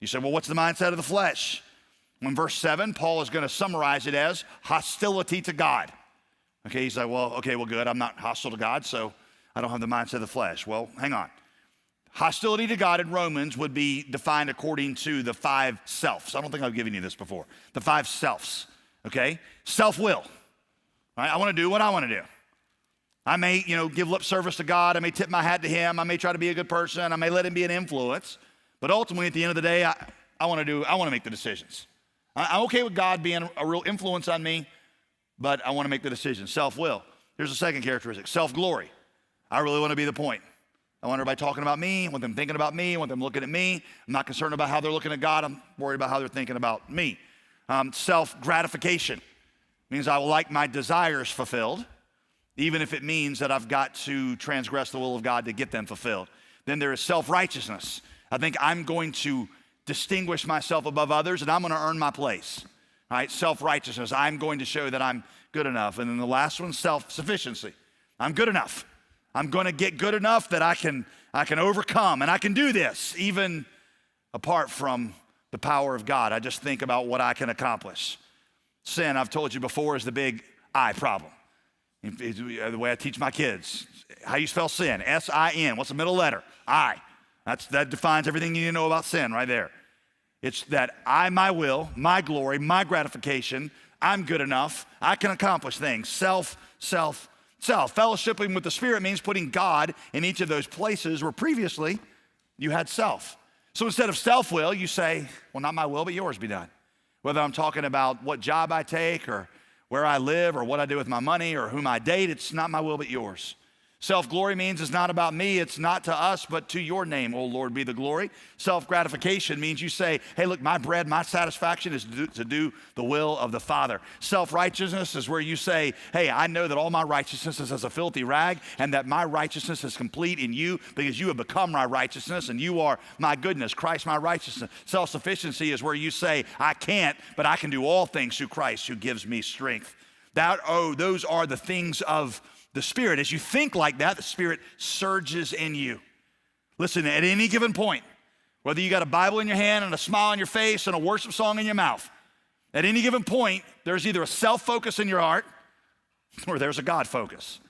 You say, well, what's the mindset of the flesh? In verse 7, Paul is going to summarize it as hostility to God. Okay, he's like, well, good. I'm not hostile to God, so I don't have the mindset of the flesh. Well, hang on. Hostility to God in Romans would be defined according to the 5 selves. I don't think I've given you this before. The 5 selves, okay? Self-will, right? I want to do what I want to do. I may, give lip service to God. I may tip my hat to him. I may try to be a good person. I may let him be an influence. But ultimately, at the end of the day, I want to make the decisions. I'm okay with God being a real influence on me, but I want to make the decision. Self-will. Here's the second characteristic, self-glory. I really want to be the point. I want everybody talking about me. I want them thinking about me. I want them looking at me. I'm not concerned about how they're looking at God. I'm worried about how they're thinking about me. Self-gratification means I will like my desires fulfilled, even if it means that I've got to transgress the will of God to get them fulfilled. Then there is self-righteousness. I think I'm going to distinguish myself above others, and I'm going to earn my place. All right, self-righteousness. I'm going to show that I'm good enough. And then the last one, self-sufficiency. I'm good enough. I'm going to get good enough that I can overcome, and I can do this, even apart from the power of God. I just think about what I can accomplish. Sin, I've told you before, is the big I problem. The way I teach my kids. How you spell sin? S-I-N. What's the middle letter? I. That defines everything you need to know about sin right there. It's that my will, my glory, my gratification, I'm good enough, I can accomplish things. Self. Fellowshipping with the Spirit means putting God in each of those places where previously you had self. So instead of self-will, you say, well, not my will, but yours be done. Whether I'm talking about what job I take or where I live or what I do with my money or whom I date, it's not my will, but yours. Self-glory means it's not about me, it's not to us, but to your name, O Lord, be the glory. Self-gratification means you say, hey, look, my bread, my satisfaction is to do the will of the Father. Self-righteousness is where you say, hey, I know that all my righteousness is as a filthy rag and that my righteousness is complete in you because you have become my righteousness and you are my goodness, Christ my righteousness. Self-sufficiency is where you say, I can't, but I can do all things through Christ who gives me strength. Those are the things of the Spirit. As you think like that, the Spirit surges in you. Listen, at any given point, whether you got a Bible in your hand and a smile on your face and a worship song in your mouth, at any given point, there's either a self-focus in your heart or there's a God focus.